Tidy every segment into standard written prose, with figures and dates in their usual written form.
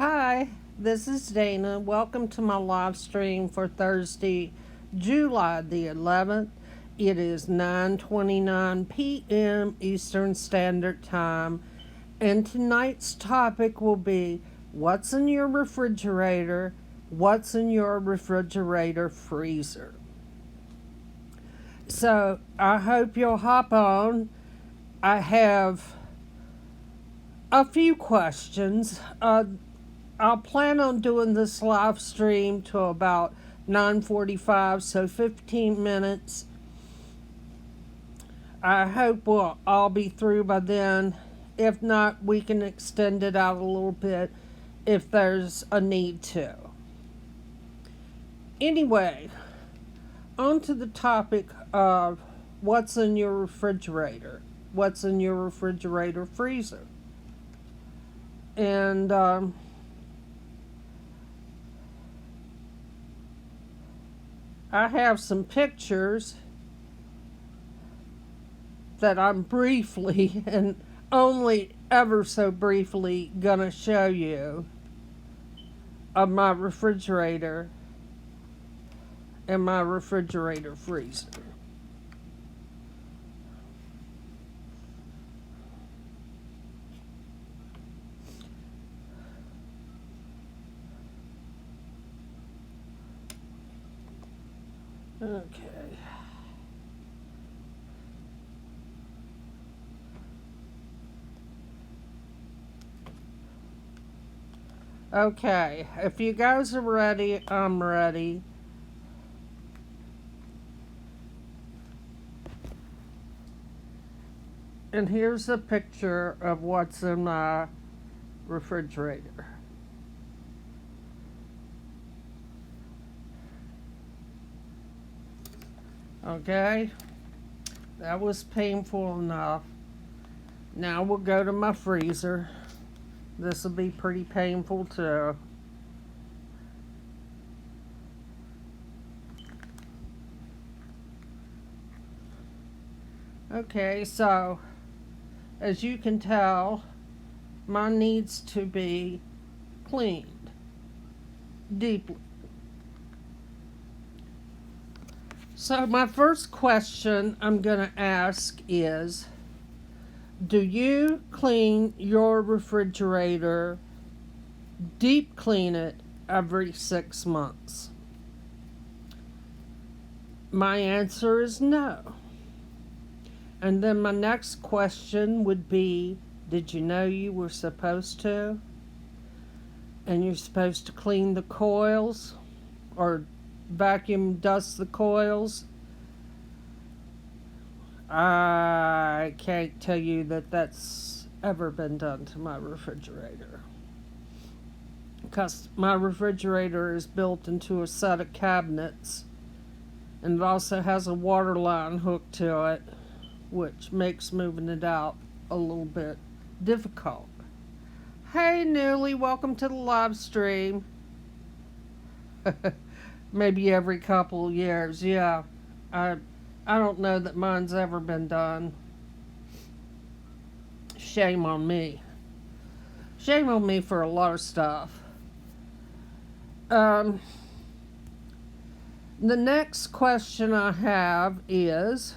Hi, this is Dana. Welcome to my live stream for Thursday, July the 11th. It is 9:29 p.m. Eastern Standard Time, and tonight's topic will be what's in your refrigerator, what's in your refrigerator freezer. So, I hope you'll hop on. I have a few questions. I'll plan on doing this live stream to about 9:45, so 15 minutes. I hope we'll all be through by then. If not, we can extend it out a little bit if there's a need to. Anyway, on to the topic of what's in your refrigerator. What's in your refrigerator freezer? And I have some pictures that I'm briefly and only ever so briefly gonna show you of my refrigerator and my refrigerator freezer. Okay. Okay, if you guys are ready, I'm ready. And here's a picture of what's in my refrigerator. Okay, that was painful enough. Now we'll go to my freezer. This will be pretty painful too. Okay, so as you can tell, mine needs to be cleaned deeply. So my first question I'm going to ask is, do you clean your refrigerator, deep clean it every 6 months? My answer is no. And then my next question would be, did you know you were supposed to? And you're supposed to clean the coils or vacuum dust the coils? I can't tell you that that's ever been done to my refrigerator, because my refrigerator is built into a set of cabinets, and it also has a water line hooked to it, which makes moving it out a little bit difficult. Hey Newly, welcome to the live stream. Maybe every couple of years, yeah. I don't know that mine's ever been done. Shame on me. Shame on me for a lot of stuff. The next question I have is,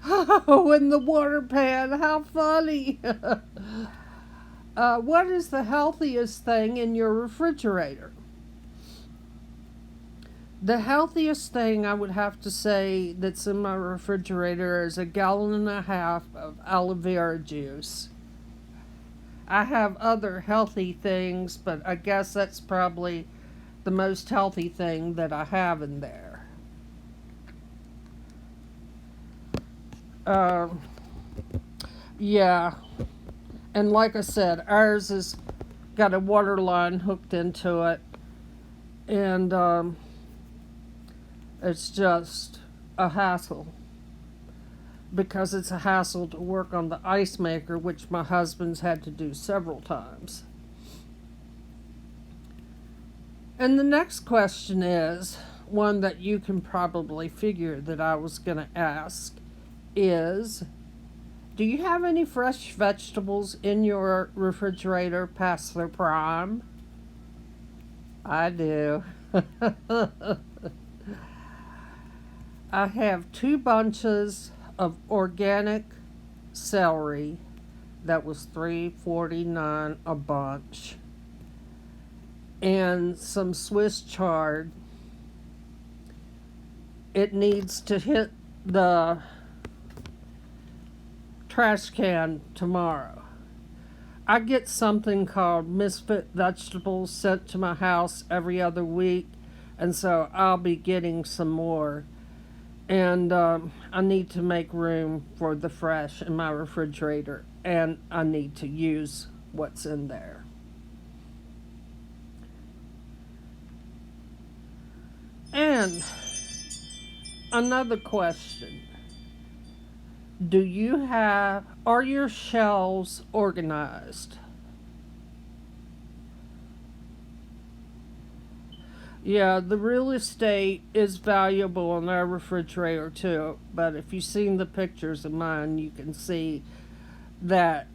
oh, in the water pan, how funny. What is the healthiest thing in your refrigerator? The healthiest thing I would have to say that's in my refrigerator is 1.5 gallons of aloe vera juice. I have other healthy things, but I guess that's probably the most healthy thing that I have in there. Yeah, and like I said, ours has got a water line hooked into it, and it's just a hassle, because it's a hassle to work on the ice maker, which my husband's had to do several times. And the next question is one that you can probably figure that I was going to ask is, Do you have any fresh vegetables in your refrigerator past their prime? I do. I have 2 bunches of organic celery that was $3.49 a bunch, and some Swiss chard. It needs to hit the trash can tomorrow. I get something called Misfit Vegetables sent to my house every other week, and so I'll be getting some more. And I need to make room for the fresh in my refrigerator, and I need to use what's in there. And another question. Are your shelves organized? Yeah, the real estate is valuable in our refrigerator too, but if you've seen the pictures of mine, you can see that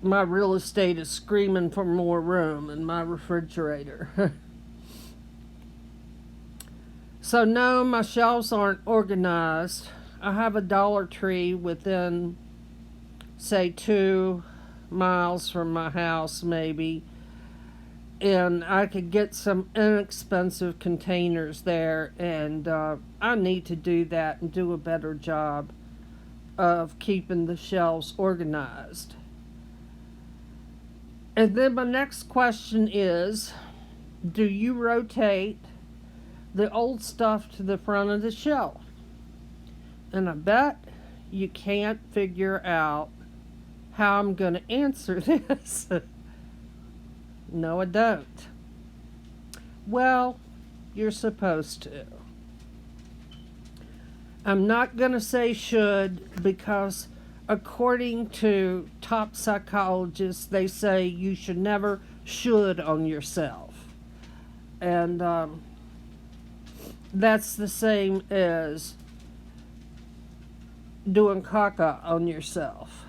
my real estate is screaming for more room in my refrigerator. So no, my shelves aren't organized. I have a Dollar Tree within, say, 2 miles from my house, maybe. And I could get some inexpensive containers there, and I need to do that and do a better job of keeping the shelves organized. And then my next question is, do you rotate the old stuff to the front of the shelf? And I bet you can't figure out how I'm going to answer this. No, I don't. Well, you're supposed to. I'm not going to say should, because according to top psychologists, they say you should never should on yourself. And that's the same as doing caca on yourself.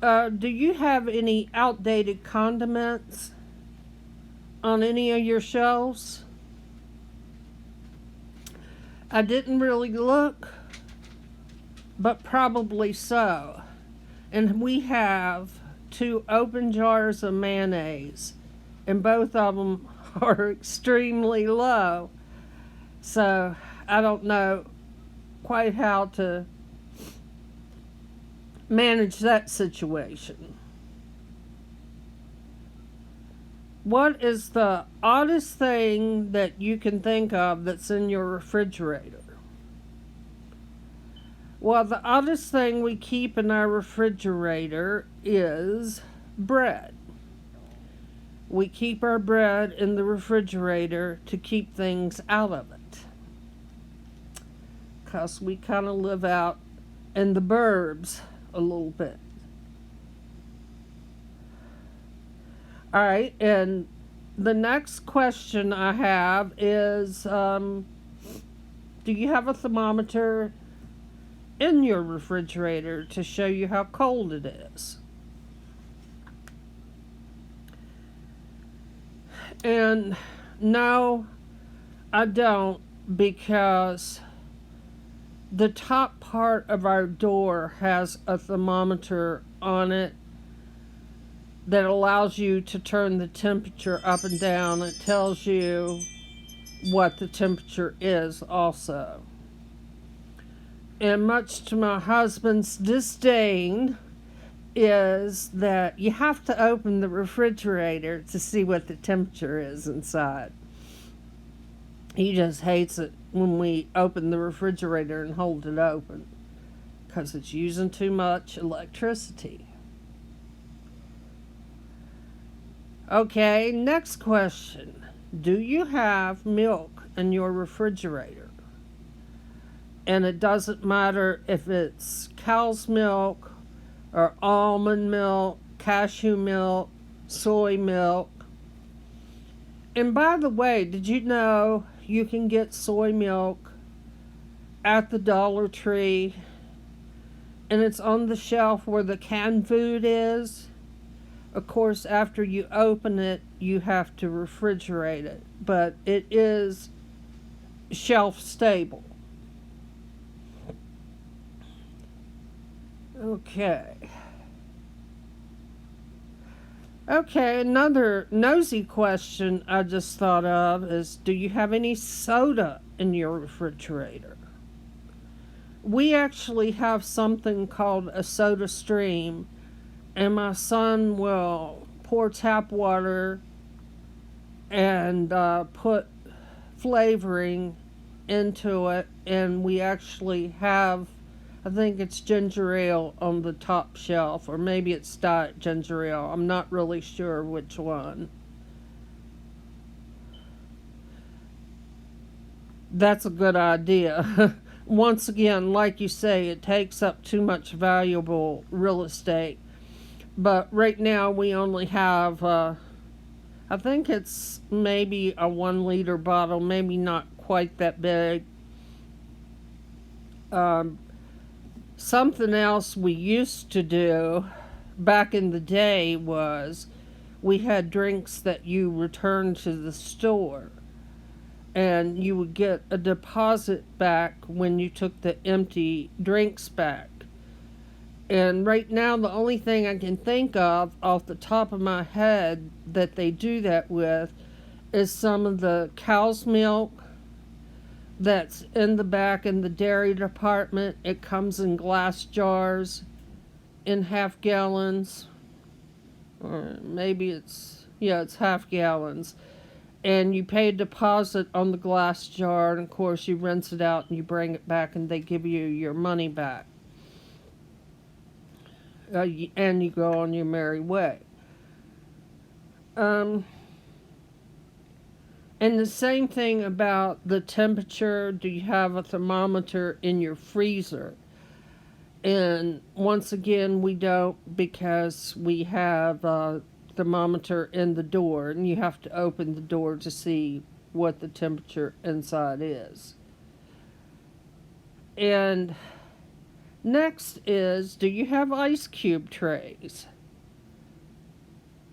Do you have any outdated condiments on any of your shelves? I didn't really look, but probably so. And we have 2 open jars of mayonnaise, and both of them are extremely low. So I don't know quite how to manage that situation. What is the oddest thing that you can think of that's in your refrigerator? Well, the oddest thing we keep in our refrigerator is bread. We keep our bread in the refrigerator to keep things out of it, because we kind of live out in the burbs a little bit. All right, and the next question I have is, do you have a thermometer in your refrigerator to show you how cold it is? And no, I don't, because the top part of our door has a thermometer on it that allows you to turn the temperature up and down. It tells you what the temperature is also. And much to my husband's disdain, is that you have to open the refrigerator to see what the temperature is inside. He just hates it when we open the refrigerator and hold it open, because it's using too much electricity. Okay, next question. Do you have milk in your refrigerator? And it doesn't matter if it's cow's milk or almond milk, cashew milk, soy milk. And by the way, did you know you can get soy milk at the Dollar Tree, and it's on the shelf where the canned food is. Of course, after you open it, you have to refrigerate it, but it is shelf stable. Okay. Okay, another nosy question I just thought of is, do you have any soda in your refrigerator? We actually have something called a soda stream, and my son will pour tap water and put flavoring into it, and we actually have, I think it's ginger ale on the top shelf, or maybe it's diet ginger ale. I'm not really sure which one. That's a good idea. Once again, like you say, it takes up too much valuable real estate. But right now we only have, I think it's maybe a 1 liter bottle, maybe not quite that big. Something else we used to do back in the day was we had drinks that you returned to the store, and you would get a deposit back when you took the empty drinks back. And right now, the only thing I can think of off the top of my head that they do that with is some of the cow's milk that's in the back in the dairy department. It comes in glass jars in half gallons, or maybe it's half gallons. And you pay a deposit on the glass jar, and of course you rinse it out and you bring it back and they give you your money back. And you go on your merry way. And the same thing about the temperature. Do you have a thermometer in your freezer? And once again, we don't, because we have a thermometer in the door, and you have to open the door to see what the temperature inside is. And next is, do you have ice cube trays?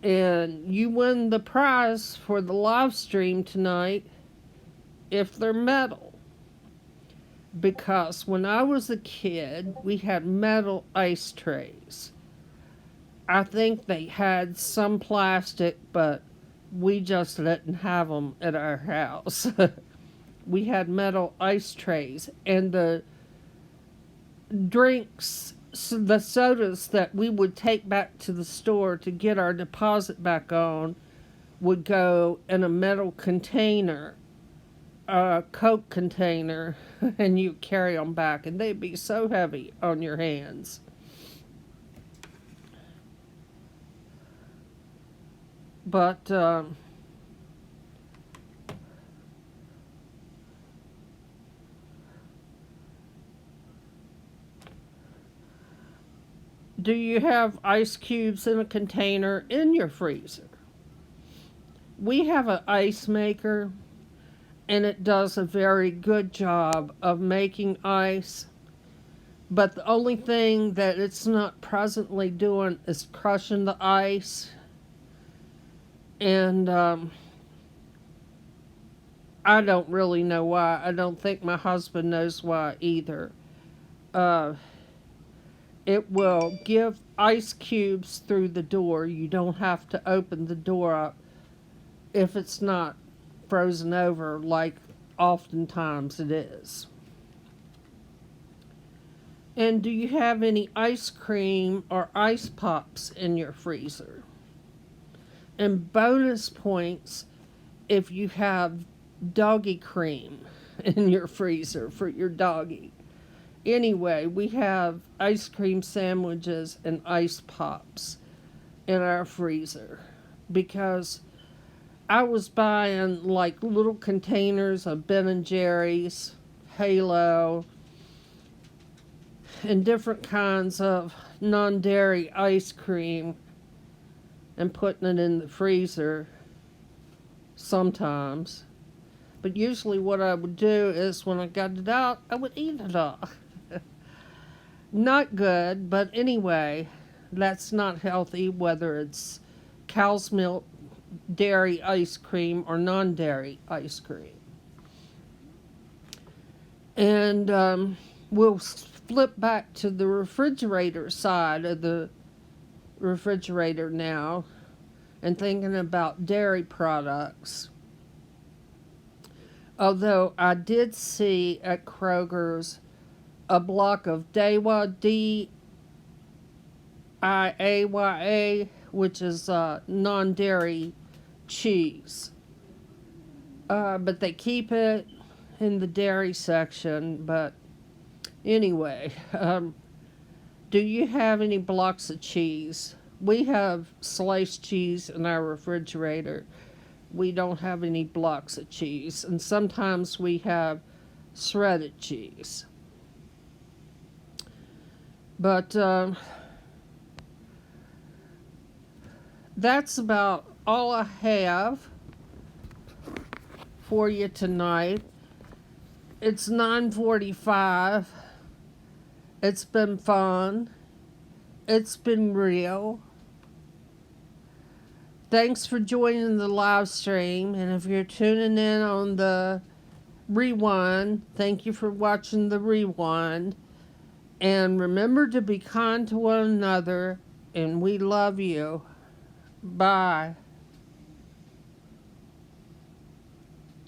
And you win the prize for the live stream tonight if they're metal. Because when I was a kid, we had metal ice trays. I think they had some plastic, but we just didn't have them at our house. We had metal ice trays, and the drinks, the sodas that we would take back to the store to get our deposit back on, would go in a metal container, a Coke container, and you carry them back, and they'd be so heavy on your hands. But do you have ice cubes in a container in your freezer? We have an ice maker, and it does a very good job of making ice. But the only thing that it's not presently doing is crushing the ice. And I don't really know why. I don't think my husband knows why either. It will give ice cubes through the door. You don't have to open the door up if it's not frozen over like oftentimes it is. And do you have any ice cream or ice pops in your freezer? And bonus points if you have doggy cream in your freezer for your doggy. Anyway, we have ice cream sandwiches and ice pops in our freezer, because I was buying like little containers of Ben and Jerry's, Halo, and different kinds of non-dairy ice cream, and putting it in the freezer sometimes. But usually what I would do is when I got it out, I would eat it all. Not good, but anyway, that's not healthy, whether it's cow's milk, dairy ice cream, or non-dairy ice cream. And we'll flip back to the refrigerator side of the refrigerator now and thinking about dairy products. Although I did see at Kroger's a block of Daiwa, D-I-A-Y-A, which is non-dairy cheese. But they keep it in the dairy section. But anyway, do you have any blocks of cheese? We have sliced cheese in our refrigerator. We don't have any blocks of cheese. And sometimes we have shredded cheese. But that's about all I have for you tonight. It's 9:45. It's been fun. It's been real. Thanks for joining the live stream. And if you're tuning in on the rewind, thank you for watching the rewind. And remember to be kind to one another, and we love you. Bye.